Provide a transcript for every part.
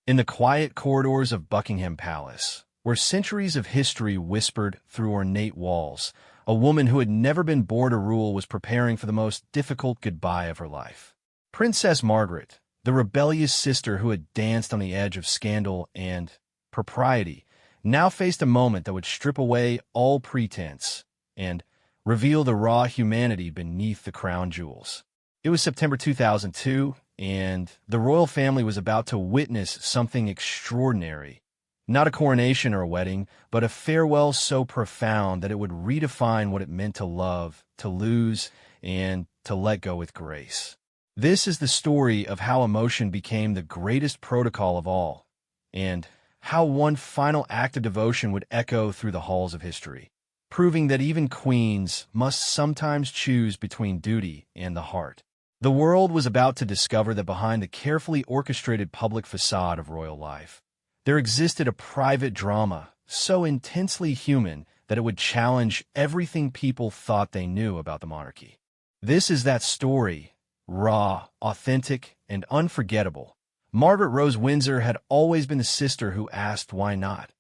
In the quiet corridors of Buckingham Palace, where centuries of history whispered through ornate walls, a woman who had never been born to rule was preparing for the most difficult goodbye of her life. Princess Margaret, the rebellious sister who had danced on the edge of scandal and propriety, now faced a moment that would strip away all pretense and reveal the raw humanity beneath the crown jewels. It was September 2002, and the royal family was about to witness something extraordinary. Not a coronation or a wedding, but a farewell so profound that it would redefine what it meant to love, to lose, and to let go with grace. This is the story of how emotion became the greatest protocol of all, and how one final act of devotion would echo through the halls of history, proving that even queens must sometimes choose between duty and the heart. The world was about to discover that behind the carefully orchestrated public facade of royal life, there existed a private drama so intensely human that it would challenge everything people thought they knew about the monarchy. This is that story, raw, authentic, and unforgettable. Margaret Rose Windsor had always been the sister who asked why not,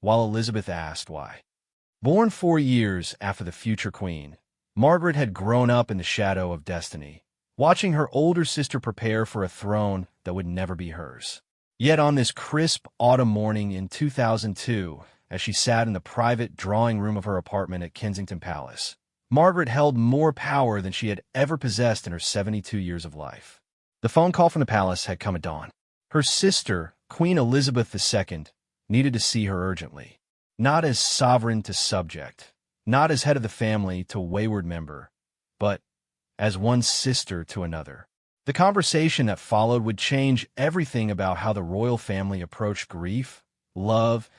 while Elizabeth asked why. Born 4 years after the future queen, Margaret had grown up in the shadow of destiny, watching her older sister prepare for a throne that would never be hers. Yet on this crisp autumn morning in 2002, as she sat in the private drawing room of her apartment at Kensington Palace, Margaret held more power than she had ever possessed in her 72 years of life. The phone call from the palace had come at dawn. Her sister, Queen Elizabeth II, needed to see her urgently, not as sovereign to subject, not as head of the family to wayward member, but as one sister to another. The conversation that followed would change everything about how the royal family approached grief, love,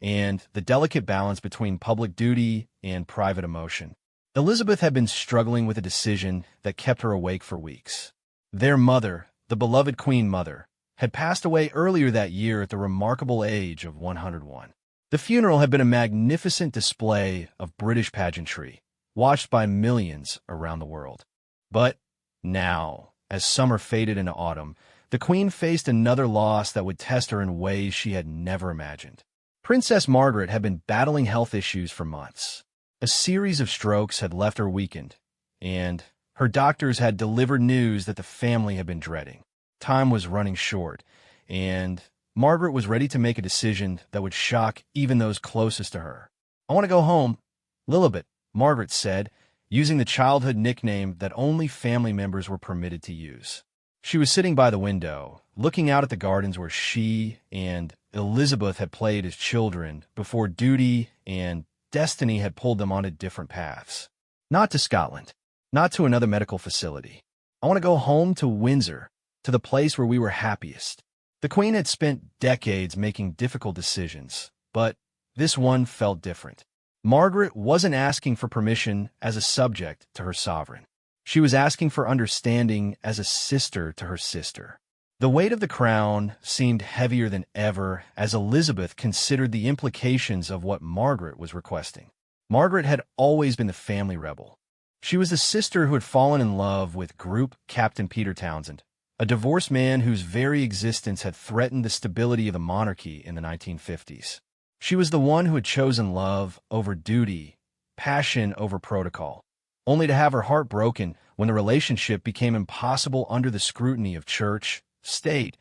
and the delicate balance between public duty and private emotion. Elizabeth had been struggling with a decision that kept her awake for weeks. Their mother, the beloved Queen Mother, had passed away earlier that year at the remarkable age of 101. The funeral had been a magnificent display of British pageantry, watched by millions around the world. But now, as summer faded into autumn, the Queen faced another loss that would test her in ways she had never imagined. Princess Margaret had been battling health issues for months. A series of strokes had left her weakened, and her doctors had delivered news that the family had been dreading. Time was running short, and Margaret was ready to make a decision that would shock even those closest to her. "I want to go home, Lilibet," Margaret said, using the childhood nickname that only family members were permitted to use. She was sitting by the window, looking out at the gardens where she and Elizabeth had played as children before duty and destiny had pulled them onto different paths. "Not to Scotland, not to another medical facility. I want to go home to Windsor, to the place where we were happiest." The Queen had spent decades making difficult decisions, but this one felt different. Margaret wasn't asking for permission as a subject to her sovereign. She was asking for understanding as a sister to her sister. The weight of the crown seemed heavier than ever as Elizabeth considered the implications of what Margaret was requesting. Margaret had always been the family rebel. She was the sister who had fallen in love with Group Captain Peter Townsend, a divorced man whose very existence had threatened the stability of the monarchy in the 1950s. She was the one who had chosen love over duty, passion over protocol, only to have her heart broken when the relationship became impossible under the scrutiny of church, state,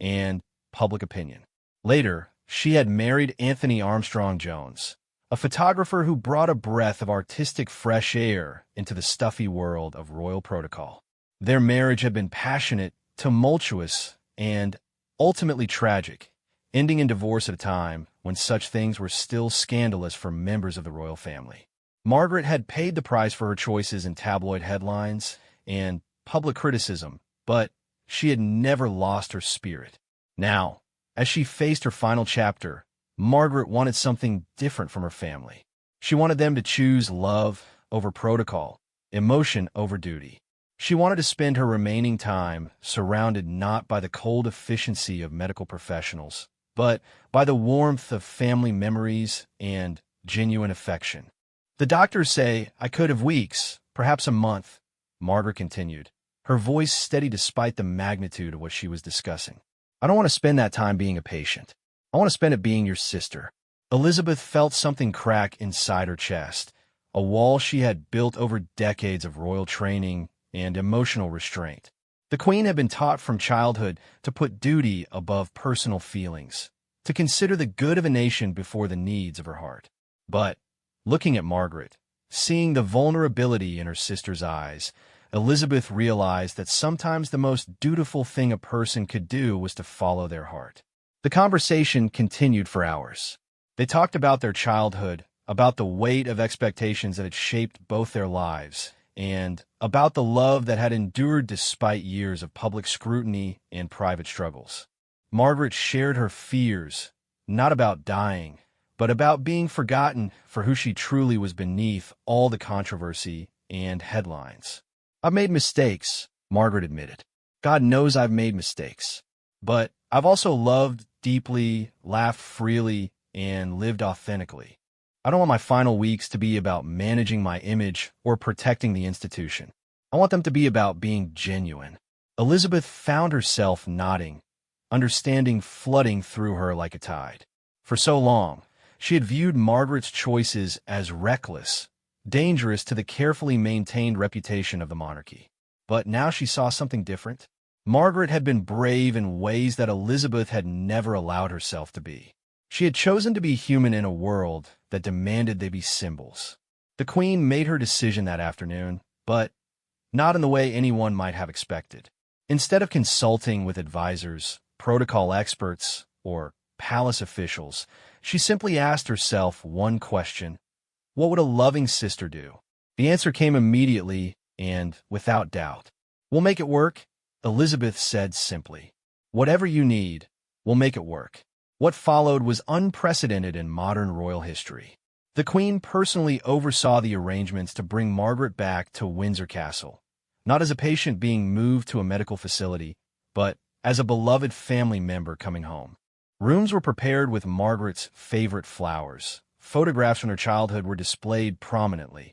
and public opinion. Later, she had married Anthony Armstrong Jones, a photographer who brought a breath of artistic fresh air into the stuffy world of royal protocol. Their marriage had been passionate, tumultuous, and ultimately tragic, ending in divorce at a time when such things were still scandalous for members of the royal family. Margaret had paid the price for her choices in tabloid headlines and public criticism, but she had never lost her spirit. Now, as she faced her final chapter, Margaret wanted something different from her family. She wanted them to choose love over protocol, emotion over duty. She wanted to spend her remaining time surrounded not by the cold efficiency of medical professionals, but by the warmth of family memories and genuine affection. "The doctors say I could have weeks, perhaps a month," Margaret continued, her voice steady despite the magnitude of what she was discussing. I don't want to spend that time being a patient. I want to spend it being your sister. Elizabeth felt something crack inside her chest, a wall she had built over decades of royal training and emotional restraint. The Queen had been taught from childhood to put duty above personal feelings, to consider the good of a nation before the needs of her heart. But, looking at Margaret, seeing the vulnerability in her sister's eyes, Elizabeth realized that sometimes the most dutiful thing a person could do was to follow their heart. The conversation continued for hours. They talked about their childhood, about the weight of expectations that had shaped both their lives, and about the love that had endured despite years of public scrutiny and private struggles. Margaret shared her fears, not about dying, but about being forgotten for who she truly was beneath all the controversy and headlines. "I've made mistakes," Margaret admitted. "God knows I've made mistakes. But I've also loved deeply, laughed freely, and lived authentically. I don't want my final weeks to be about managing my image or protecting the institution. I want them to be about being genuine." Elizabeth found herself nodding, understanding flooding through her like a tide. For so long, she had viewed Margaret's choices as reckless, dangerous to the carefully maintained reputation of the monarchy. But now she saw something different. Margaret had been brave in ways that Elizabeth had never allowed herself to be. She had chosen to be human in a world that demanded they be symbols. The Queen made her decision that afternoon, but not in the way anyone might have expected. Instead of consulting with advisors, protocol experts, or palace officials, she simply asked herself one question: what would a loving sister do? The answer came immediately and without doubt. "We'll make it work," Elizabeth said simply. "Whatever you need, we'll make it work." What followed was unprecedented in modern royal history. The Queen personally oversaw the arrangements to bring Margaret back to Windsor Castle, not as a patient being moved to a medical facility, but as a beloved family member coming home. Rooms were prepared with Margaret's favorite flowers. Photographs from her childhood were displayed prominently,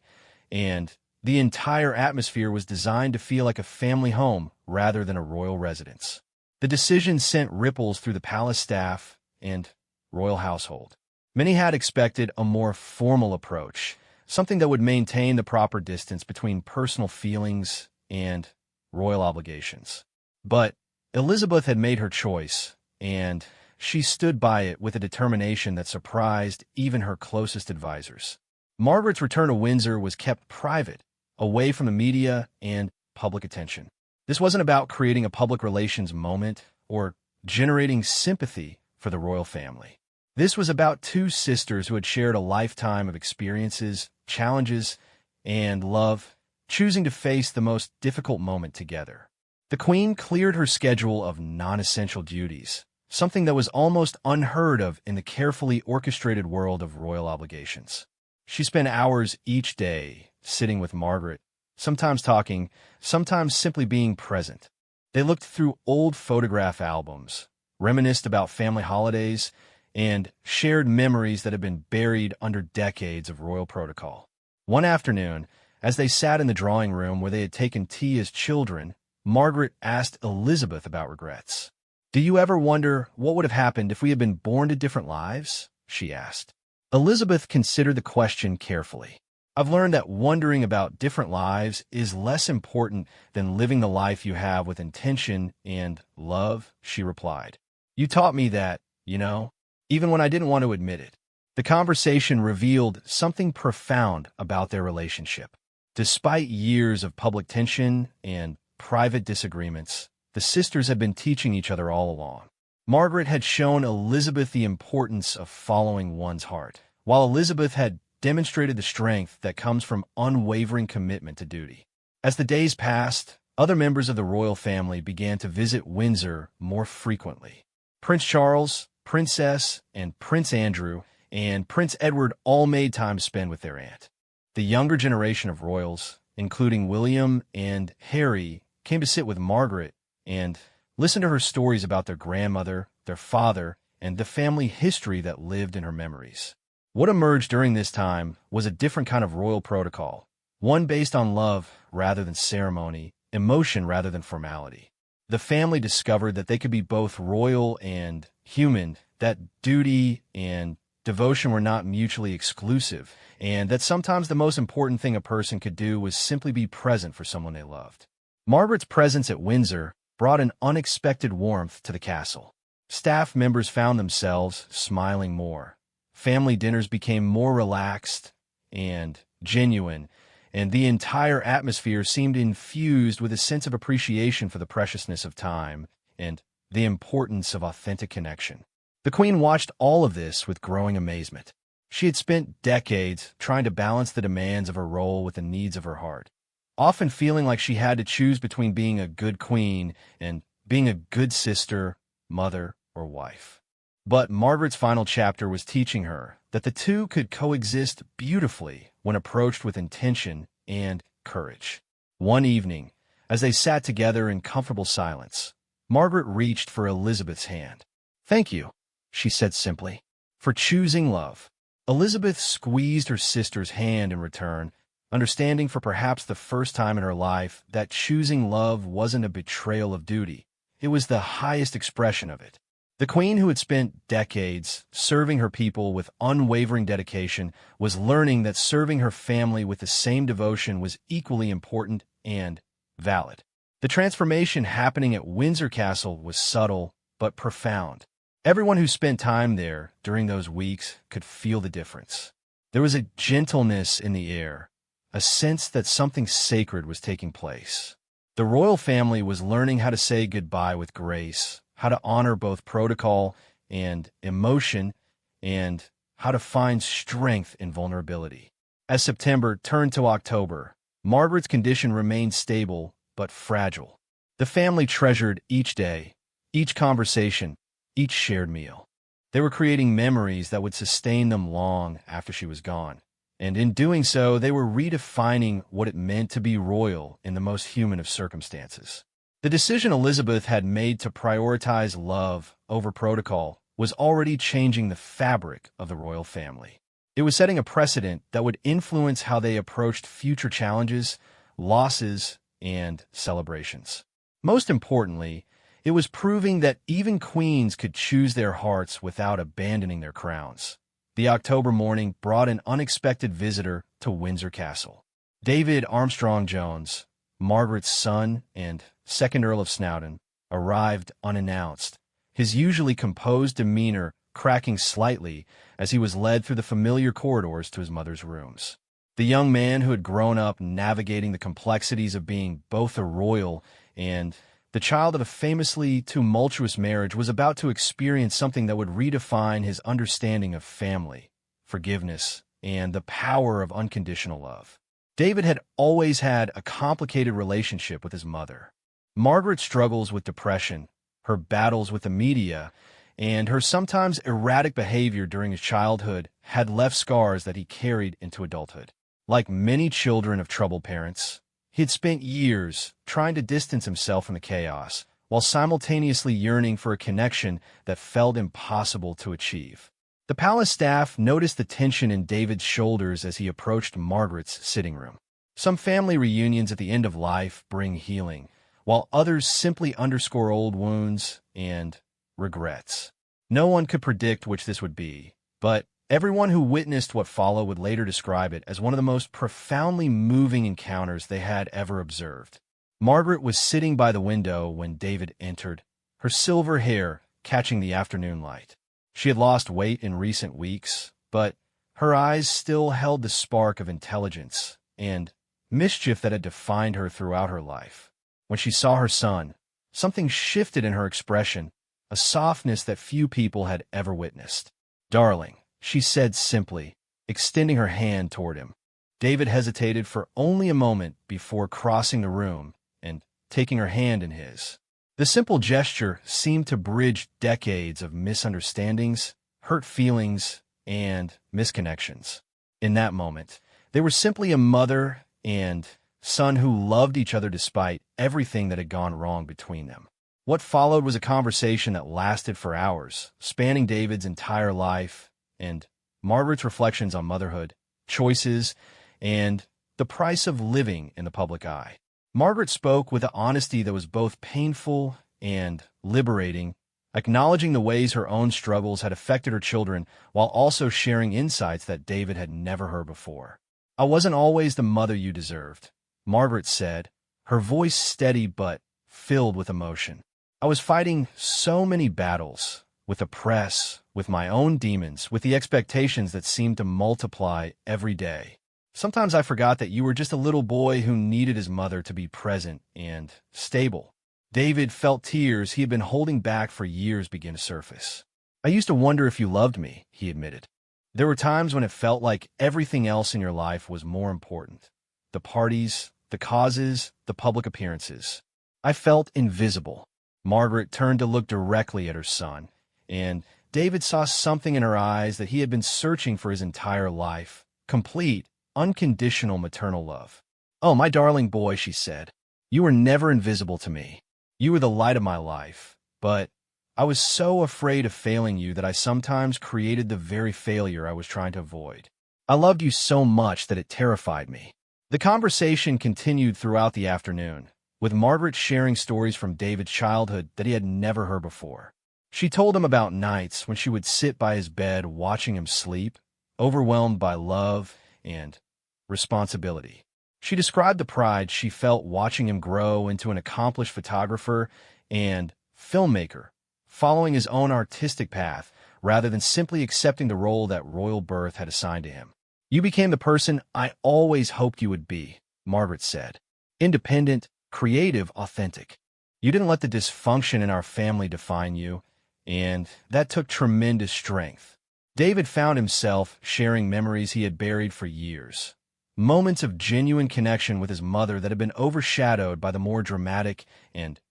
and the entire atmosphere was designed to feel like a family home rather than a royal residence. The decision sent ripples through the palace staff and royal household. Many had expected a more formal approach, something that would maintain the proper distance between personal feelings and royal obligations. But Elizabeth had made her choice, and she stood by it with a determination that surprised even her closest advisors. Margaret's return to Windsor was kept private, away from the media and public attention. This wasn't about creating a public relations moment or generating sympathy for the royal family. This was about two sisters who had shared a lifetime of experiences, challenges, and love, choosing to face the most difficult moment together. The Queen cleared her schedule of non-essential duties, something that was almost unheard of in the carefully orchestrated world of royal obligations. She spent hours each day sitting with Margaret, sometimes talking, sometimes simply being present. They looked through old photograph albums, reminisced about family holidays, and shared memories that had been buried under decades of royal protocol. One afternoon, as they sat in the drawing room where they had taken tea as children, Margaret asked Elizabeth about regrets. "Do you ever wonder what would have happened if we had been born to different lives?" she asked. Elizabeth considered the question carefully. "I've learned that wondering about different lives is less important than living the life you have with intention and love," she replied. "You taught me that, even when I didn't want to admit it." The conversation revealed something profound about their relationship. Despite years of public tension and private disagreements, the sisters had been teaching each other all along. Margaret had shown Elizabeth the importance of following one's heart, while Elizabeth had demonstrated the strength that comes from unwavering commitment to duty. As the days passed, other members of the royal family began to visit Windsor more frequently. Prince Charles, Princess and Prince Andrew, and Prince Edward all made time to spend with their aunt. The younger generation of royals, including William and Harry, came to sit with Margaret and listen to her stories about their grandmother, their father, and the family history that lived in her memories. What emerged during this time was a different kind of royal protocol, one based on love rather than ceremony, emotion rather than formality. The family discovered that they could be both royal and human, that duty and devotion were not mutually exclusive, and that sometimes the most important thing a person could do was simply be present for someone they loved. Margaret's presence at Windsor brought an unexpected warmth to the castle. Staff members found themselves smiling more. Family dinners became more relaxed and genuine, and the entire atmosphere seemed infused with a sense of appreciation for the preciousness of time and the importance of authentic connection. The Queen watched all of this with growing amazement. She had spent decades trying to balance the demands of her role with the needs of her heart, often feeling like she had to choose between being a good queen and being a good sister, mother, or wife. But Margaret's final chapter was teaching her that the two could coexist beautifully when approached with intention and courage. One evening, as they sat together in comfortable silence, Margaret reached for Elizabeth's hand. "Thank you," she said simply, "for choosing love." Elizabeth squeezed her sister's hand in return, understanding for perhaps the first time in her life that choosing love wasn't a betrayal of duty. It was the highest expression of it. The Queen, who had spent decades serving her people with unwavering dedication, was learning that serving her family with the same devotion was equally important and valid. The transformation happening at Windsor Castle was subtle but profound. Everyone who spent time there during those weeks could feel the difference. There was a gentleness in the air, a sense that something sacred was taking place. The royal family was learning how to say goodbye with grace, how to honor both protocol and emotion, and how to find strength in vulnerability. As September turned to October, Margaret's condition remained stable but fragile. The family treasured each day, each conversation, each shared meal. They were creating memories that would sustain them long after she was gone. And in doing so, they were redefining what it meant to be royal in the most human of circumstances. The decision Elizabeth had made to prioritize love over protocol was already changing the fabric of the royal family. It was setting a precedent that would influence how they approached future challenges, losses, and celebrations. Most importantly, it was proving that even queens could choose their hearts without abandoning their crowns. The October morning brought an unexpected visitor to Windsor Castle. David Armstrong-Jones, Margaret's son and second Earl of Snowdon, arrived unannounced, his usually composed demeanor cracking slightly as he was led through the familiar corridors to his mother's rooms. The young man who had grown up navigating the complexities of being both a royal and the child of a famously tumultuous marriage was about to experience something that would redefine his understanding of family, forgiveness, and the power of unconditional love. David had always had a complicated relationship with his mother. Margaret's struggles with depression, her battles with the media, and her sometimes erratic behavior during his childhood had left scars that he carried into adulthood. Like many children of troubled parents, he had spent years trying to distance himself from the chaos, while simultaneously yearning for a connection that felt impossible to achieve. The palace staff noticed the tension in David's shoulders as he approached Margaret's sitting room. Some family reunions at the end of life bring healing, while others simply underscore old wounds and regrets. No one could predict which this would be, but everyone who witnessed what followed would later describe it as one of the most profoundly moving encounters they had ever observed. Margaret was sitting by the window when David entered, her silver hair catching the afternoon light. She had lost weight in recent weeks, but her eyes still held the spark of intelligence and mischief that had defined her throughout her life. When she saw her son, something shifted in her expression, a softness that few people had ever witnessed. "Darling," she said simply, extending her hand toward him. David hesitated for only a moment before crossing the room and taking her hand in his. The simple gesture seemed to bridge decades of misunderstandings, hurt feelings, and misconnections. In that moment, they were simply a mother and son who loved each other despite everything that had gone wrong between them. What followed was a conversation that lasted for hours, spanning David's entire life and Margaret's reflections on motherhood, choices, and the price of living in the public eye. Margaret spoke with an honesty that was both painful and liberating, acknowledging the ways her own struggles had affected her children while also sharing insights that David had never heard before. "I wasn't always the mother you deserved," Margaret said, her voice steady but filled with emotion. "I was fighting so many battles, with the press, with my own demons, with the expectations that seemed to multiply every day. Sometimes I forgot that you were just a little boy who needed his mother to be present and stable." David felt tears he had been holding back for years begin to surface. "I used to wonder if you loved me," he admitted. "There were times when it felt like everything else in your life was more important. The parties, the causes, the public appearances. I felt invisible." Margaret turned to look directly at her son, and David saw something in her eyes that he had been searching for his entire life: complete, unconditional maternal love. "Oh, my darling boy," she said, "you were never invisible to me. You were the light of my life, but I was so afraid of failing you that I sometimes created the very failure I was trying to avoid. I loved you so much that it terrified me." The conversation continued throughout the afternoon, with Margaret sharing stories from David's childhood that he had never heard before. She told him about nights when she would sit by his bed watching him sleep, overwhelmed by love and responsibility. She described the pride she felt watching him grow into an accomplished photographer and filmmaker, following his own artistic path rather than simply accepting the role that royal birth had assigned to him. "You became the person I always hoped you would be," Margaret said. "Independent, creative, authentic. You didn't let the dysfunction in our family define you, and that took tremendous strength." David found himself sharing memories he had buried for years. Moments of genuine connection with his mother that had been overshadowed by the more dramatic and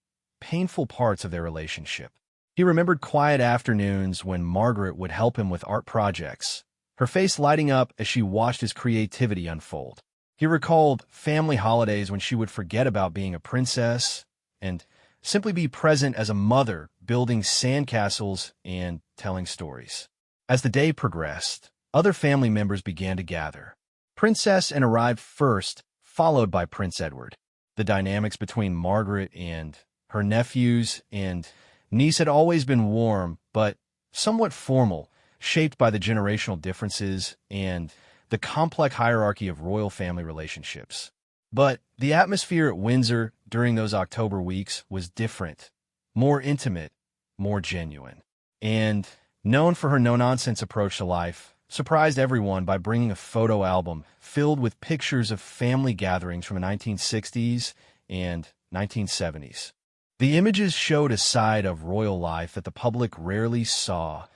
painful parts of their relationship. He remembered quiet afternoons when Margaret would help him with art projects, her face lighting up as she watched his creativity unfold. He recalled family holidays when she would forget about being a princess and simply be present as a mother, building sandcastles and telling stories. As the day progressed, other family members began to gather. Princess Anne arrived first, followed by Prince Edward. The dynamics between Margaret and her nephews and niece had always been warm, but somewhat formal, shaped by the generational differences and the complex hierarchy of royal family relationships. But the atmosphere at Windsor during those October weeks was different, more intimate, more genuine. And known for her no-nonsense approach to life, surprised everyone by bringing a photo album filled with pictures of family gatherings from the 1960s and 1970s. The images showed a side of royal life that the public rarely saw: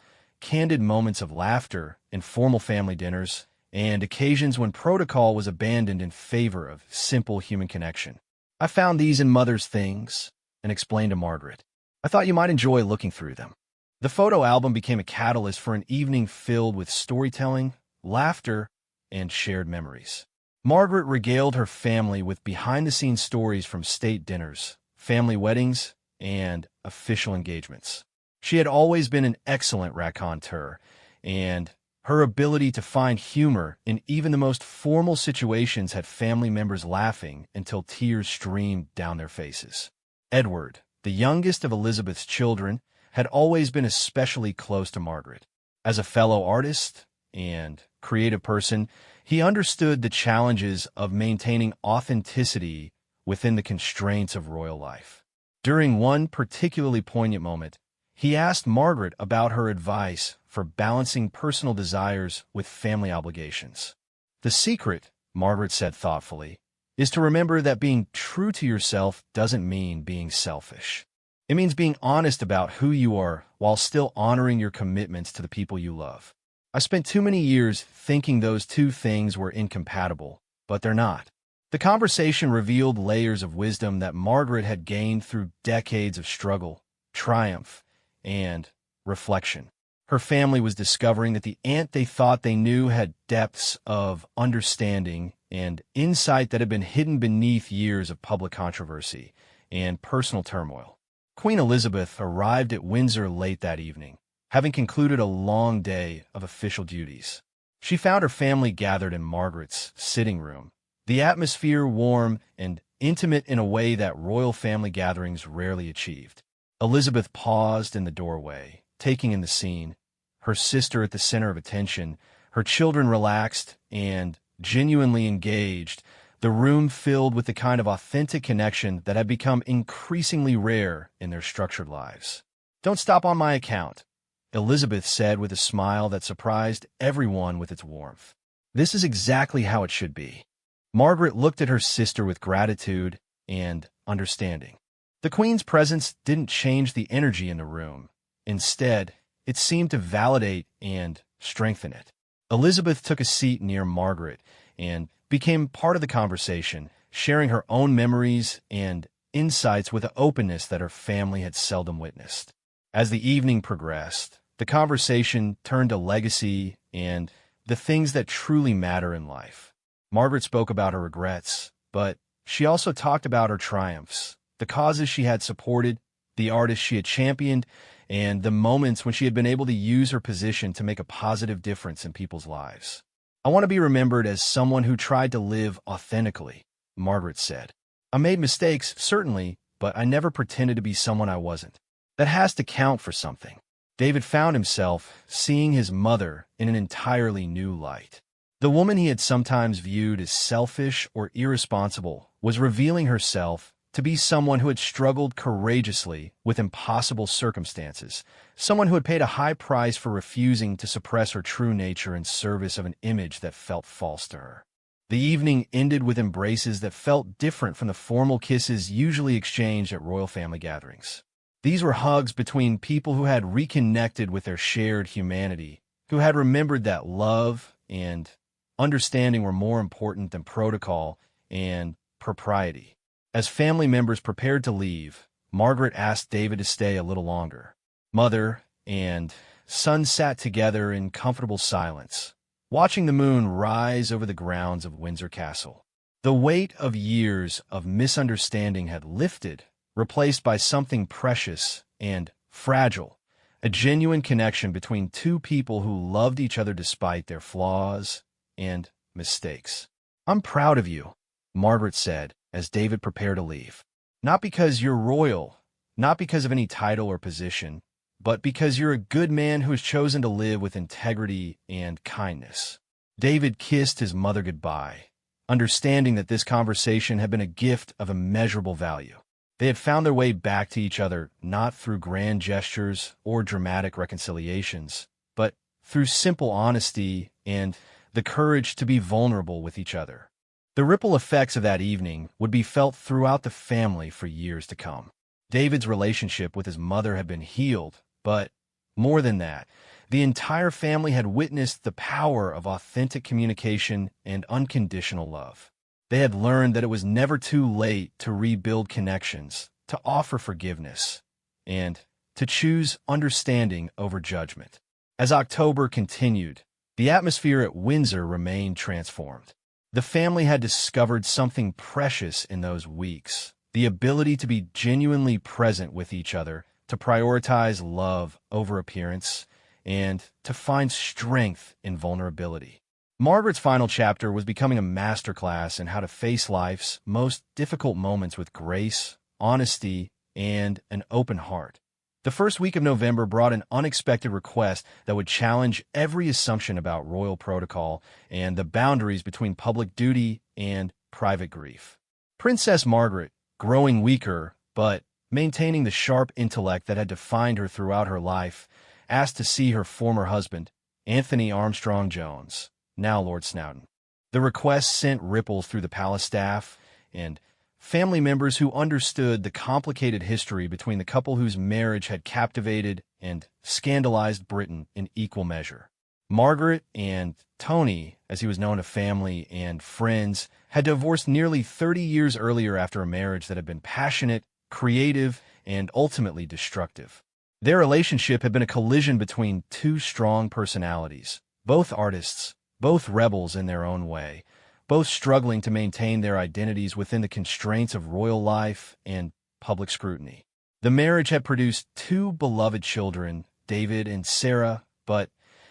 candid moments of laughter, informal family dinners, and occasions when protocol was abandoned in favor of simple human connection. "I found these in Mother's things," and explained to Margaret. "I thought you might enjoy looking through them." The photo album became a catalyst for an evening filled with storytelling, laughter, and shared memories. Margaret regaled her family with behind-the-scenes stories from state dinners, family weddings, and official engagements. She had always been an excellent raconteur, and her ability to find humor in even the most formal situations had family members laughing until tears streamed down their faces. Edward, the youngest of Elizabeth's children, had always been especially close to Margaret. As a fellow artist and creative person, he understood the challenges of maintaining authenticity within the constraints of royal life. During one particularly poignant moment, he asked Margaret about her advice for balancing personal desires with family obligations. "The secret," Margaret said thoughtfully, "is to remember that being true to yourself doesn't mean being selfish. It means being honest about who you are while still honoring your commitments to the people you love. I spent too many years thinking those two things were incompatible, but they're not." The conversation revealed layers of wisdom that Margaret had gained through decades of struggle, triumph, and reflection. Her family was discovering that the aunt they thought they knew had depths of understanding and insight that had been hidden beneath years of public controversy and personal turmoil. Queen Elizabeth arrived at Windsor late that evening, having concluded a long day of official duties. She found her family gathered in Margaret's sitting room, the atmosphere warm and intimate in a way that royal family gatherings rarely achieved. Elizabeth paused in the doorway, taking in the scene, her sister at the center of attention, her children relaxed and genuinely engaged, the room filled with the kind of authentic connection that had become increasingly rare in their structured lives. "Don't stop on my account," Elizabeth said with a smile that surprised everyone with its warmth. "This is exactly how it should be." Margaret looked at her sister with gratitude and understanding. The Queen's presence didn't change the energy in the room. Instead, it seemed to validate and strengthen it. Elizabeth took a seat near Margaret and became part of the conversation, sharing her own memories and insights with an openness that her family had seldom witnessed. As the evening progressed, the conversation turned to legacy and the things that truly matter in life. Margaret spoke about her regrets, but she also talked about her triumphs, the causes she had supported, the artists she had championed, and the moments when she had been able to use her position to make a positive difference in people's lives. "I want to be remembered as someone who tried to live authentically," Margaret said. "I made mistakes, certainly, but I never pretended to be someone I wasn't. That has to count for something." David found himself seeing his mother in an entirely new light. The woman he had sometimes viewed as selfish or irresponsible was revealing herself to be someone who had struggled courageously with impossible circumstances, someone who had paid a high price for refusing to suppress her true nature in service of an image that felt false to her. The evening ended with embraces that felt different from the formal kisses usually exchanged at royal family gatherings. These were hugs between people who had reconnected with their shared humanity, who had remembered that love and understanding were more important than protocol and propriety. As family members prepared to leave, Margaret asked David to stay a little longer. Mother and son sat together in comfortable silence, watching the moon rise over the grounds of Windsor Castle. The weight of years of misunderstanding had lifted, replaced by something precious and fragile, a genuine connection between two people who loved each other despite their flaws and mistakes. "I'm proud of you," Margaret said as David prepared to leave. "Not because you're royal, not because of any title or position, but because you're a good man who has chosen to live with integrity and kindness." David kissed his mother goodbye, understanding that this conversation had been a gift of immeasurable value. They had found their way back to each other not through grand gestures or dramatic reconciliations, but through simple honesty and the courage to be vulnerable with each other. The ripple effects of that evening would be felt throughout the family for years to come. David's relationship with his mother had been healed, but more than that, the entire family had witnessed the power of authentic communication and unconditional love. They had learned that it was never too late to rebuild connections, to offer forgiveness, and to choose understanding over judgment. As October continued, the atmosphere at Windsor remained transformed. The family had discovered something precious in those weeks, the ability to be genuinely present with each other, to prioritize love over appearance, and to find strength in vulnerability. Margaret's final chapter was becoming a masterclass in how to face life's most difficult moments with grace, honesty, and an open heart. The first week of November brought an unexpected request that would challenge every assumption about royal protocol and the boundaries between public duty and private grief. Princess Margaret, growing weaker but maintaining the sharp intellect that had defined her throughout her life, asked to see her former husband, Anthony Armstrong Jones, now Lord Snowdon. The request sent ripples through the palace staff and family members who understood the complicated history between the couple whose marriage had captivated and scandalized Britain in equal measure. Margaret and Tony, as he was known to family and friends, had divorced nearly 30 years earlier after a marriage that had been passionate, creative, and ultimately destructive. Their relationship had been a collision between two strong personalities, both artists, both rebels in their own way, both struggling to maintain their identities within the constraints of royal life and public scrutiny. The marriage had produced two beloved children, David and Sarah, but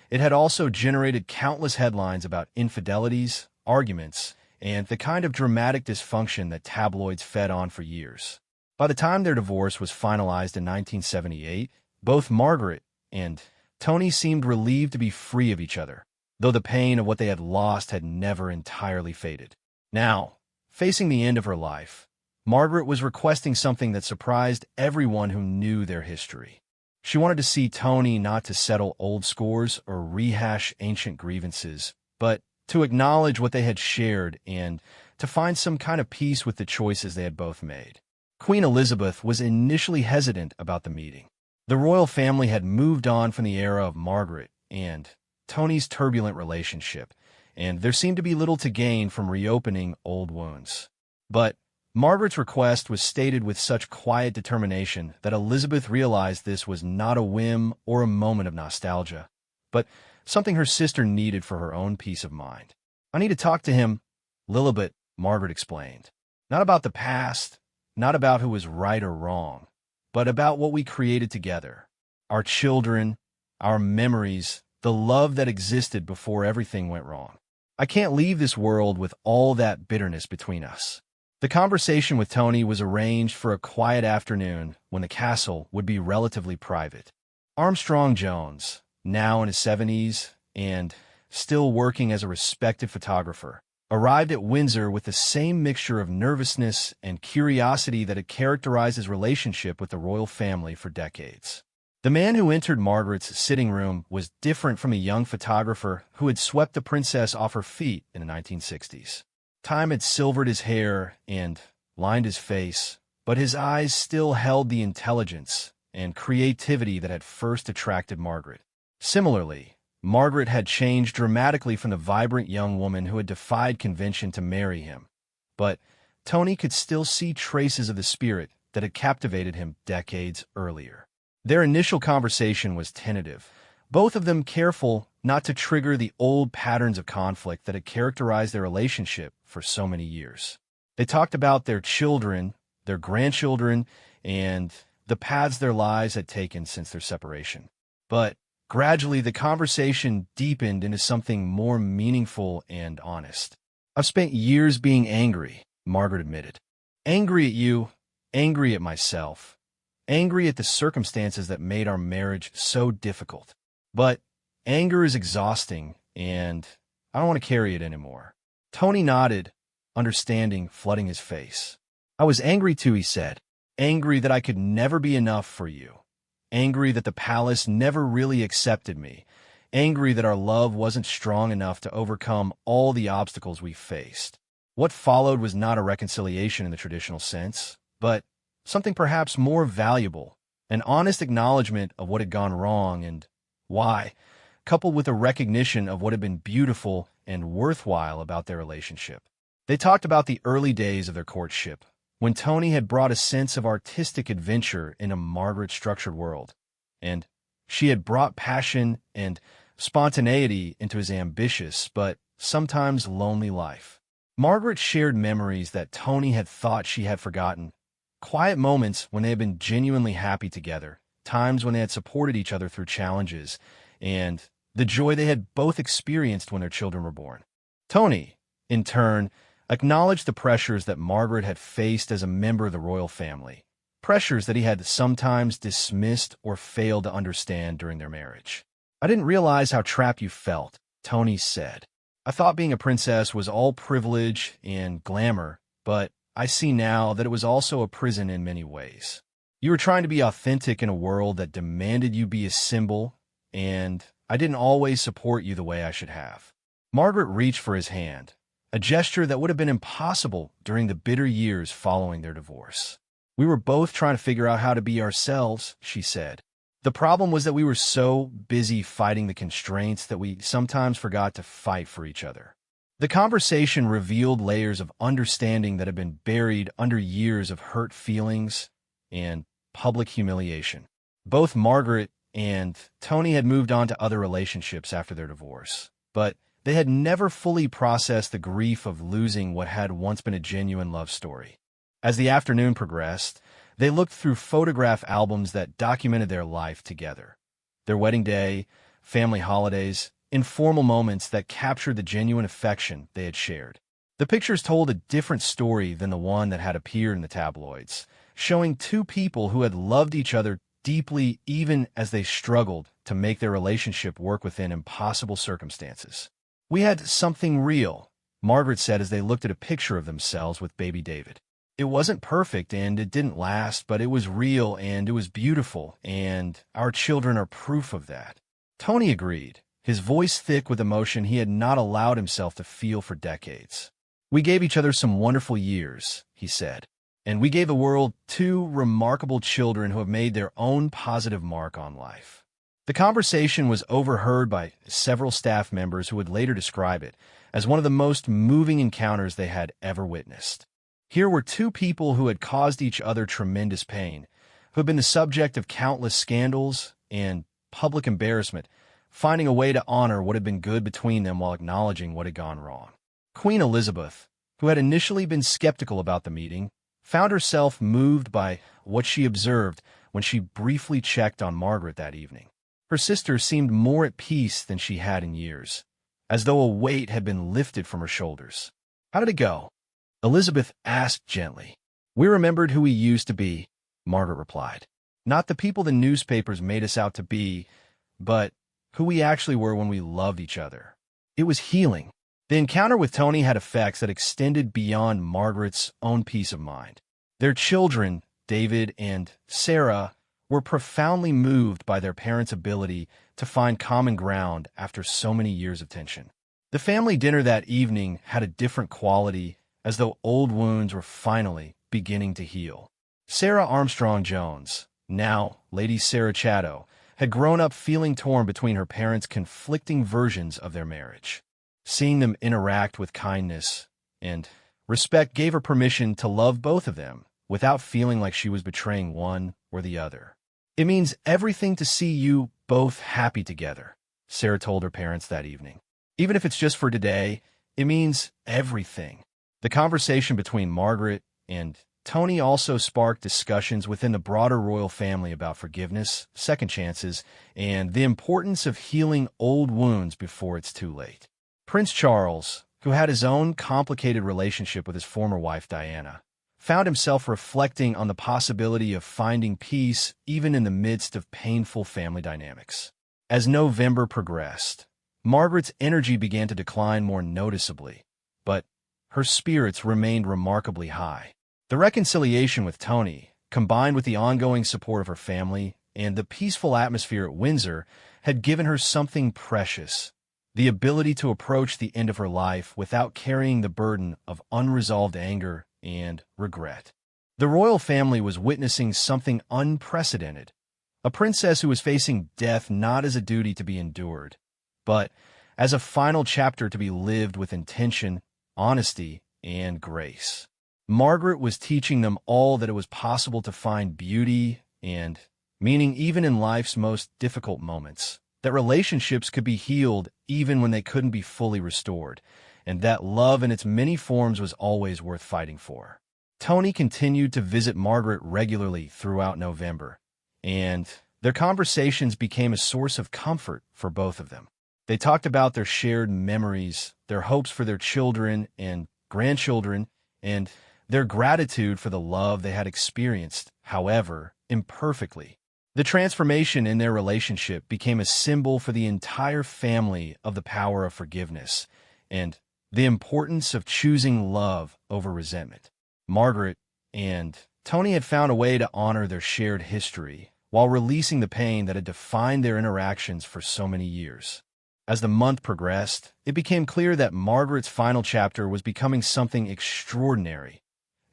it had also generated countless headlines about infidelities, arguments, and the kind of dramatic dysfunction that tabloids fed on for years. By the time their divorce was finalized in 1978, both Margaret and Tony seemed relieved to be free of each other, though the pain of what they had lost had never entirely faded. Now, facing the end of her life, Margaret was requesting something that surprised everyone who knew their history. She wanted to see Tony not to settle old scores or rehash ancient grievances, but to acknowledge what they had shared and to find some kind of peace with the choices they had both made. Queen Elizabeth was initially hesitant about the meeting. The royal family had moved on from the era of Margaret and Tony's turbulent relationship, and there seemed to be little to gain from reopening old wounds. But Margaret's request was stated with such quiet determination that Elizabeth realized this was not a whim or a moment of nostalgia, but something her sister needed for her own peace of mind. "I need to talk to him, Lilibet," Margaret explained. "Not about the past, not about who was right or wrong, but about what we created together. Our children, our memories, the love that existed before everything went wrong. I can't leave this world with all that bitterness between us." The conversation with Tony was arranged for a quiet afternoon when the castle would be relatively private. Armstrong Jones, now in his 70s and still working as a respected photographer, arrived at Windsor with the same mixture of nervousness and curiosity that had characterized his relationship with the royal family for decades. The man who entered Margaret's sitting room was different from a young photographer who had swept the princess off her feet in the 1960s. Time had silvered his hair and lined his face, but his eyes still held the intelligence and creativity that had first attracted Margaret. Similarly, Margaret had changed dramatically from the vibrant young woman who had defied convention to marry him, but Tony could still see traces of the spirit that had captivated him decades earlier. Their initial conversation was tentative, both of them careful not to trigger the old patterns of conflict that had characterized their relationship for so many years. They talked about their children, their grandchildren, and the paths their lives had taken since their separation. But gradually, the conversation deepened into something more meaningful and honest. "I've spent years being angry," Margaret admitted. "Angry at you, angry at myself, angry at the circumstances that made our marriage so difficult. But anger is exhausting, and I don't want to carry it anymore." Tony nodded, understanding flooding his face. "I was angry too," he said. "Angry that I could never be enough for you. Angry that the palace never really accepted me. Angry that our love wasn't strong enough to overcome all the obstacles we faced." What followed was not a reconciliation in the traditional sense, but something perhaps more valuable, an honest acknowledgement of what had gone wrong and why, coupled with a recognition of what had been beautiful and worthwhile about their relationship. They talked about the early days of their courtship, when Tony had brought a sense of artistic adventure into Margaret's structured world, and she had brought passion and spontaneity into his ambitious but sometimes lonely life. Margaret shared memories that Tony had thought she had forgotten, quiet moments when they had been genuinely happy together, times when they had supported each other through challenges, and the joy they had both experienced when their children were born. Tony, in turn, acknowledged the pressures that Margaret had faced as a member of the royal family, pressures that he had sometimes dismissed or failed to understand during their marriage. "I didn't realize how trapped you felt," Tony said. "I thought being a princess was all privilege and glamour, but I see now that it was also a prison in many ways. You were trying to be authentic in a world that demanded you be a symbol, and I didn't always support you the way I should have." Margaret reached for his hand, a gesture that would have been impossible during the bitter years following their divorce. "We were both trying to figure out how to be ourselves," she said. "The problem was that we were so busy fighting the constraints that we sometimes forgot to fight for each other." The conversation revealed layers of understanding that had been buried under years of hurt feelings and public humiliation. Both Margaret and Tony had moved on to other relationships after their divorce, but they had never fully processed the grief of losing what had once been a genuine love story. As the afternoon progressed, they looked through photograph albums that documented their life together. Their wedding day, family holidays, informal moments that captured the genuine affection they had shared. The pictures told a different story than the one that had appeared in the tabloids, showing two people who had loved each other deeply even as they struggled to make their relationship work within impossible circumstances. "We had something real," Margaret said as they looked at a picture of themselves with baby David. "It wasn't perfect and it didn't last, but it was real and it was beautiful, and our children are proof of that." Tony agreed, his voice thick with emotion he had not allowed himself to feel for decades. "We gave each other some wonderful years," he said, "and we gave the world two remarkable children who have made their own positive mark on life." The conversation was overheard by several staff members who would later describe it as one of the most moving encounters they had ever witnessed. Here were two people who had caused each other tremendous pain, who had been the subject of countless scandals and public embarrassment, finding a way to honor what had been good between them while acknowledging what had gone wrong. Queen Elizabeth, who had initially been skeptical about the meeting, found herself moved by what she observed when she briefly checked on Margaret that evening. Her sister seemed more at peace than she had in years, as though a weight had been lifted from her shoulders. "How did it go?" Elizabeth asked gently. "We remembered who we used to be," Margaret replied. "Not the people the newspapers made us out to be, but who we actually were when we loved each other." It was healing. The encounter with Tony had effects that extended beyond Margaret's own peace of mind. Their children, David and Sarah, were profoundly moved by their parents' ability to find common ground after so many years of tension. The family dinner that evening had a different quality, as though old wounds were finally beginning to heal. Sarah Armstrong Jones, now Lady Sarah Chatto, had grown up feeling torn between her parents' conflicting versions of their marriage. Seeing them interact with kindness and respect gave her permission to love both of them without feeling like she was betraying one or the other. "It means everything to see you both happy together," Sarah told her parents that evening. "Even if it's just for today, it means everything." The conversation between Margaret and Tony also sparked discussions within the broader royal family about forgiveness, second chances, and the importance of healing old wounds before it's too late. Prince Charles, who had his own complicated relationship with his former wife Diana, found himself reflecting on the possibility of finding peace even in the midst of painful family dynamics. As November progressed, Margaret's energy began to decline more noticeably, but her spirits remained remarkably high. The reconciliation with Tony, combined with the ongoing support of her family and the peaceful atmosphere at Windsor, had given her something precious: the ability to approach the end of her life without carrying the burden of unresolved anger and regret. The royal family was witnessing something unprecedented, a princess who was facing death not as a duty to be endured, but as a final chapter to be lived with intention, honesty, and grace. Margaret was teaching them all that it was possible to find beauty and meaning even in life's most difficult moments, that relationships could be healed even when they couldn't be fully restored, and that love in its many forms was always worth fighting for. Tony continued to visit Margaret regularly throughout November, and their conversations became a source of comfort for both of them. They talked about their shared memories, their hopes for their children and grandchildren, and their gratitude for the love they had experienced, however imperfectly. The transformation in their relationship became a symbol for the entire family of the power of forgiveness and the importance of choosing love over resentment. Margaret and Tony had found a way to honor their shared history while releasing the pain that had defined their interactions for so many years. As the month progressed, it became clear that Margaret's final chapter was becoming something extraordinary.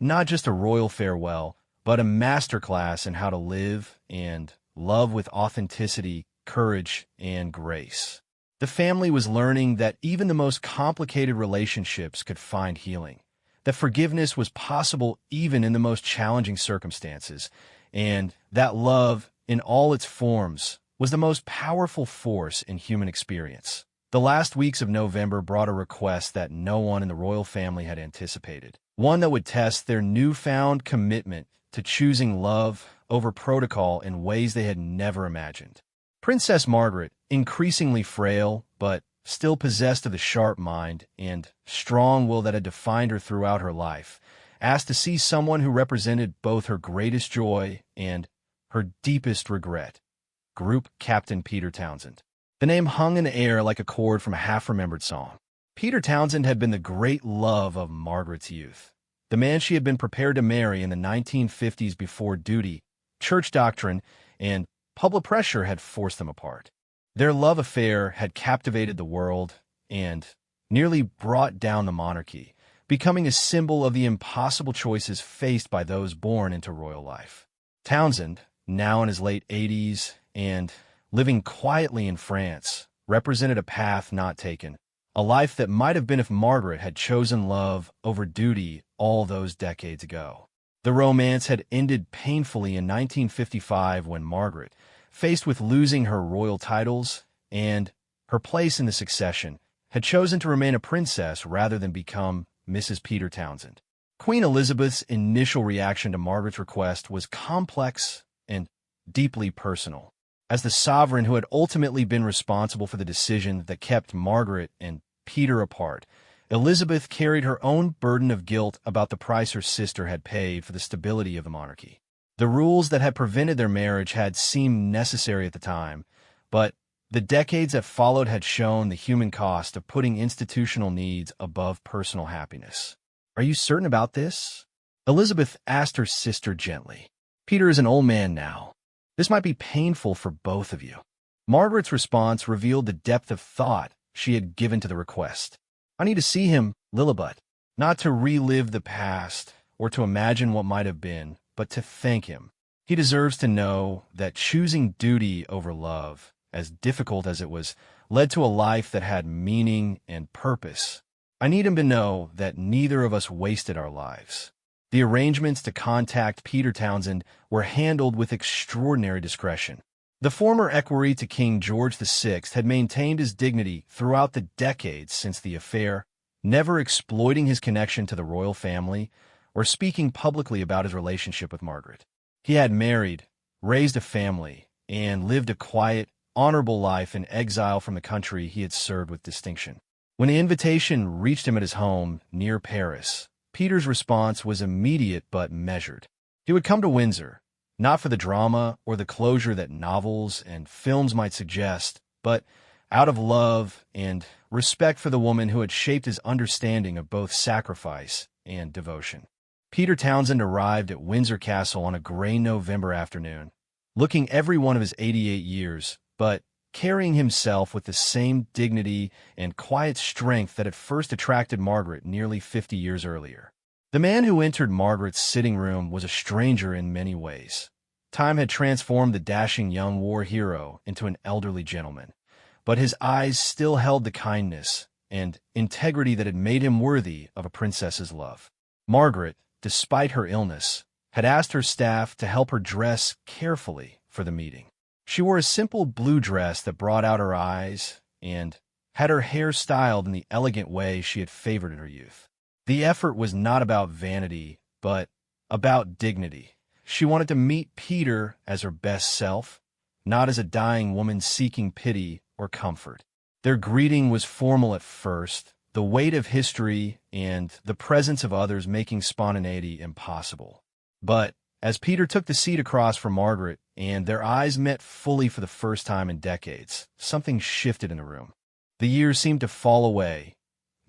Not just a royal farewell, but a masterclass in how to live and love with authenticity, courage, and grace. The family was learning that even the most complicated relationships could find healing, that forgiveness was possible even in the most challenging circumstances, and that love, in all its forms, was the most powerful force in human experience. The last weeks of November brought a request that no one in the royal family had anticipated, one that would test their newfound commitment to choosing love over protocol in ways they had never imagined. Princess Margaret, increasingly frail but still possessed of the sharp mind and strong will that had defined her throughout her life, asked to see someone who represented both her greatest joy and her deepest regret. Group Captain Peter Townsend. The name hung in the air like a chord from a half-remembered song. Peter Townsend had been the great love of Margaret's youth, the man she had been prepared to marry in the 1950s before duty, church doctrine, and public pressure had forced them apart. Their love affair had captivated the world and nearly brought down the monarchy, becoming a symbol of the impossible choices faced by those born into royal life. Townsend, now in his late 80s and living quietly in France, represented a path not taken, a life that might have been if Margaret had chosen love over duty all those decades ago. The romance had ended painfully in 1955 when Margaret, faced with losing her royal titles and her place in the succession, had chosen to remain a princess rather than become Mrs. Peter Townsend. Queen Elizabeth's initial reaction to Margaret's request was complex and deeply personal. As the sovereign who had ultimately been responsible for the decision that kept Margaret and Peter apart, Elizabeth carried her own burden of guilt about the price her sister had paid for the stability of the monarchy. The rules that had prevented their marriage had seemed necessary at the time, but the decades that followed had shown the human cost of putting institutional needs above personal happiness. "Are you certain about this?" Elizabeth asked her sister gently. "Peter is an old man now. This might be painful for both of you." Margaret's response revealed the depth of thought she had given to the request. "I need to see him, Lilibut, not to relive the past or to imagine what might have been, but to thank him. He deserves to know that choosing duty over love, as difficult as it was, led to a life that had meaning and purpose. I need him to know that neither of us wasted our lives." The arrangements to contact Peter Townsend were handled with extraordinary discretion. The former equerry to King George VI had maintained his dignity throughout the decades since the affair, never exploiting his connection to the royal family or speaking publicly about his relationship with Margaret. He had married, raised a family, and lived a quiet, honorable life in exile from the country he had served with distinction. When the invitation reached him at his home near Paris, Peter's response was immediate but measured. He would come to Windsor, not for the drama or the closure that novels and films might suggest, but out of love and respect for the woman who had shaped his understanding of both sacrifice and devotion. Peter Townsend arrived at Windsor Castle on a gray November afternoon, looking every one of his 88 years, but carrying himself with the same dignity and quiet strength that had first attracted Margaret nearly 50 years earlier. The man who entered Margaret's sitting room was a stranger in many ways. Time had transformed the dashing young war hero into an elderly gentleman, but his eyes still held the kindness and integrity that had made him worthy of a princess's love. Margaret, despite her illness, had asked her staff to help her dress carefully for the meeting. She wore a simple blue dress that brought out her eyes and had her hair styled in the elegant way she had favored in her youth. The effort was not about vanity, but about dignity. She wanted to meet Peter as her best self, not as a dying woman seeking pity or comfort. Their greeting was formal at first, the weight of history and the presence of others making spontaneity impossible. But as Peter took the seat across from Margaret and their eyes met fully for the first time in decades, something shifted in the room. The years seemed to fall away,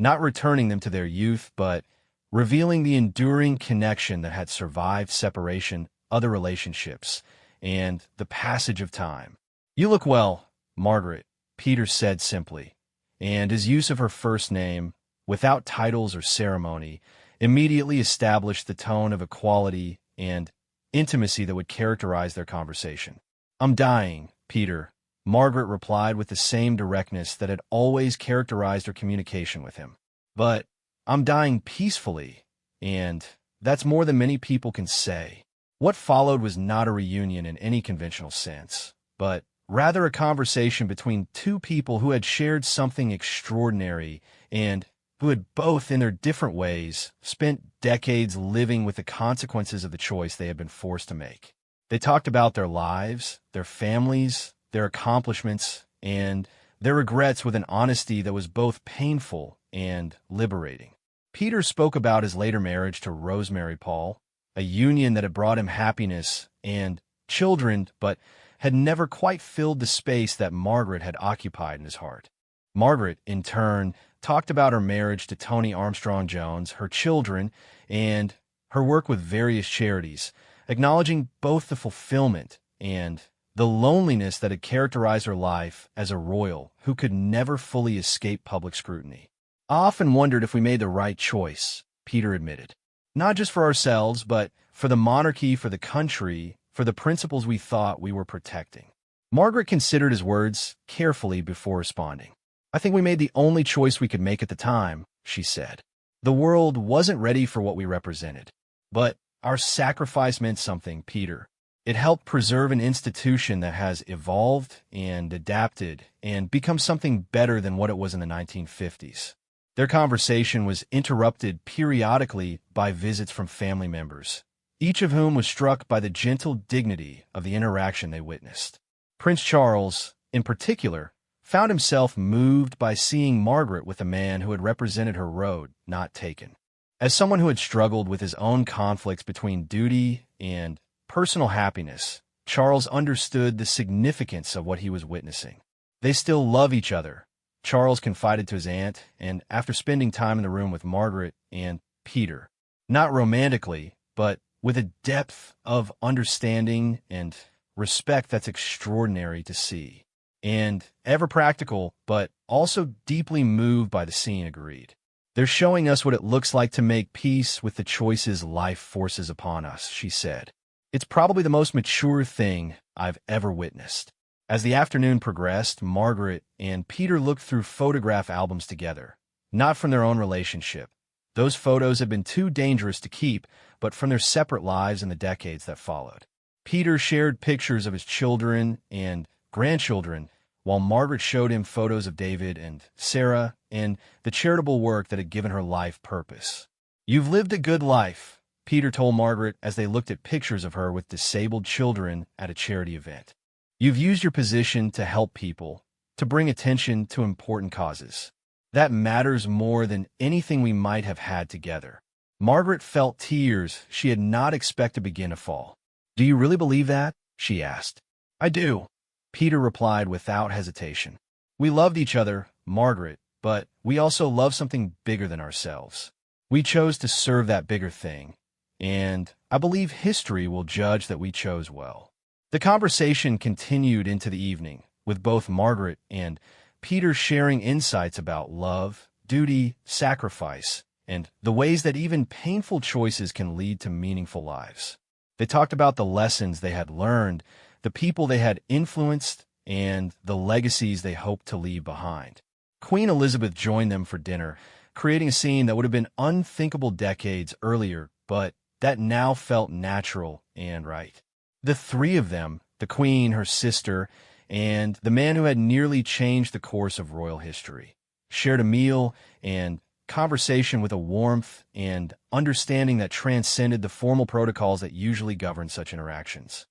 not returning them to their youth, but revealing the enduring connection that had survived separation, other relationships, and the passage of time. "You look well, Margaret," Peter said simply, and his use of her first name, without titles or ceremony, immediately established the tone of equality and intimacy that would characterize their conversation. "I'm dying, Peter," Margaret replied with the same directness that had always characterized her communication with him. "But I'm dying peacefully, and that's more than many people can say." What followed was not a reunion in any conventional sense, but rather a conversation between two people who had shared something extraordinary and who had both, in their different ways, spent decades living with the consequences of the choice they had been forced to make. They talked about their lives, their families, their accomplishments, and their regrets with an honesty that was both painful and liberating. Peter spoke about his later marriage to Rosemary Paul, a union that had brought him happiness and children, but had never quite filled the space that Margaret had occupied in his heart. Margaret, in turn, talked about her marriage to Tony Armstrong Jones, her children, and her work with various charities, acknowledging both the fulfillment and the loneliness that had characterized her life as a royal who could never fully escape public scrutiny. "I often wondered if we made the right choice," Peter admitted. "Not just for ourselves, but for the monarchy, for the country, for the principles we thought we were protecting." Margaret considered his words carefully before responding. "I think we made the only choice we could make at the time," she said. "The world wasn't ready for what we represented. But our sacrifice meant something, Peter. It helped preserve an institution that has evolved and adapted and become something better than what it was in the 1950s. Their conversation was interrupted periodically by visits from family members, each of whom was struck by the gentle dignity of the interaction they witnessed. Prince Charles, in particular, found himself moved by seeing Margaret with a man who had represented her road, not taken. As someone who had struggled with his own conflicts between duty and personal happiness, Charles understood the significance of what he was witnessing. "They still love each other," Charles confided to his aunt, and after spending time in the room with Margaret and Peter, not romantically, but with a depth of understanding and respect that's extraordinary to see, and ever practical, but also deeply moved by the scene, agreed. "They're showing us what it looks like to make peace with the choices life forces upon us," she said. "It's probably the most mature thing I've ever witnessed." As the afternoon progressed, Margaret and Peter looked through photograph albums together, not from their own relationship. Those photos had been too dangerous to keep, but from their separate lives in the decades that followed. Peter shared pictures of his children and grandchildren, while Margaret showed him photos of David and Sarah and the charitable work that had given her life purpose. "You've lived a good life," Peter told Margaret as they looked at pictures of her with disabled children at a charity event. "You've used your position to help people, to bring attention to important causes. That matters more than anything we might have had together." Margaret felt tears she had not expected to begin to fall. "Do you really believe that?" she asked. "I do," Peter replied without hesitation. "We loved each other, Margaret, but we also loved something bigger than ourselves. We chose to serve that bigger thing, and I believe history will judge that we chose well." The conversation continued into the evening, with both Margaret and Peter sharing insights about love, duty, sacrifice, and the ways that even painful choices can lead to meaningful lives. They talked about the lessons they had learned, the people they had influenced, and the legacies they hoped to leave behind. Queen Elizabeth joined them for dinner, creating a scene that would have been unthinkable decades earlier, but that now felt natural and right. The three of them, the Queen, her sister, and the man who had nearly changed the course of royal history, shared a meal and conversation with a warmth and understanding that transcended the formal protocols that usually govern such interactions.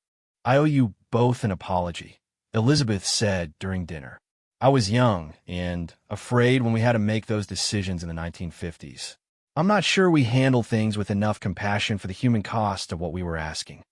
"I owe you both an apology," Elizabeth said during dinner. "I was young and afraid when we had to make those decisions in the 1950s. I'm not sure we handled things with enough compassion for the human cost of what we were asking."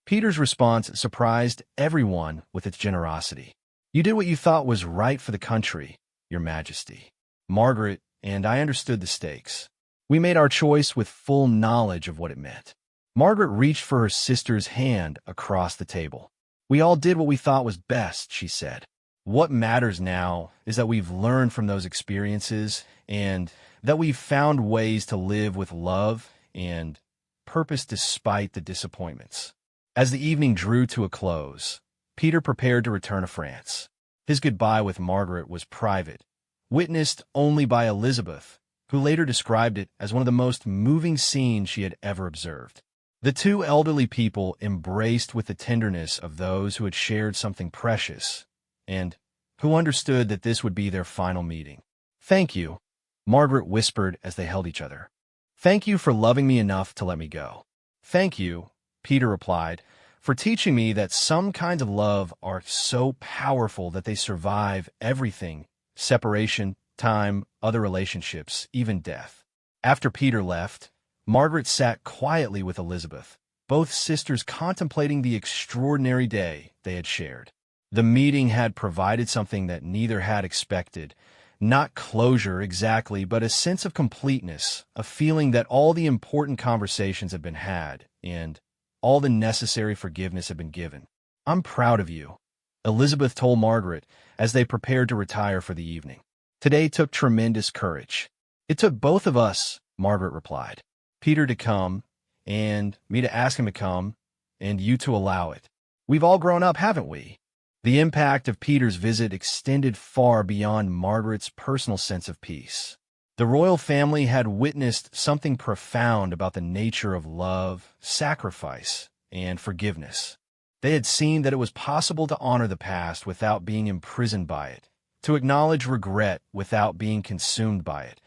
Peter's response surprised everyone with its generosity. "You did what you thought was right for the country, Your Majesty. Margaret and I understood the stakes. We made our choice with full knowledge of what it meant." Margaret reached for her sister's hand across the table. "We all did what we thought was best," she said. "What matters now is that we've learned from those experiences and that we've found ways to live with love and purpose despite the disappointments." As the evening drew to a close, Peter prepared to return to France. His goodbye with Margaret was private, witnessed only by Elizabeth, who later described it as one of the most moving scenes she had ever observed. The two elderly people embraced with the tenderness of those who had shared something precious and who understood that this would be their final meeting. "Thank you," Margaret whispered as they held each other. "Thank you for loving me enough to let me go." "Thank you," Peter replied, for teaching me that some kinds of love are so powerful that they survive everything: separation, time, other relationships, even death. After Peter left, Margaret sat quietly with Elizabeth, both sisters contemplating the extraordinary day they had shared. The meeting had provided something that neither had expected. Not closure exactly, but a sense of completeness, a feeling that all the important conversations had been had, and all the necessary forgiveness had been given. "I'm proud of you," Elizabeth told Margaret as they prepared to retire for the evening. "Today took tremendous courage." "It took both of us," Margaret replied. "Peter to come, and me to ask him to come, and you to allow it. We've all grown up, haven't we?" The impact of Peter's visit extended far beyond Margaret's personal sense of peace. The royal family had witnessed something profound about the nature of love, sacrifice, and forgiveness. They had seen that it was possible to honor the past without being imprisoned by it, to acknowledge regret without being consumed by it,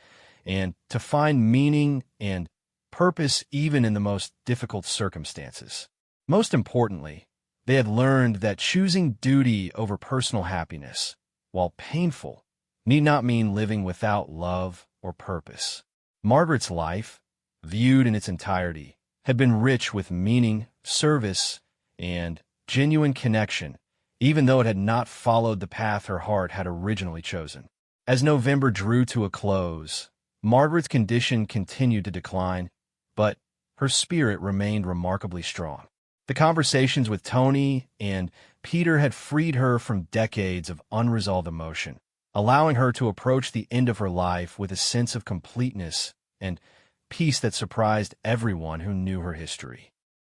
and to find meaning and purpose even in the most difficult circumstances. Most importantly, they had learned that choosing duty over personal happiness, while painful, need not mean living without love or purpose. Margaret's life, viewed in its entirety, had been rich with meaning, service, and genuine connection, even though it had not followed the path her heart had originally chosen. As November drew to a close, Margaret's condition continued to decline, but her spirit remained remarkably strong. The conversations with Tony and Peter had freed her from decades of unresolved emotion, allowing her to approach the end of her life with a sense of completeness and peace that surprised everyone who knew her history.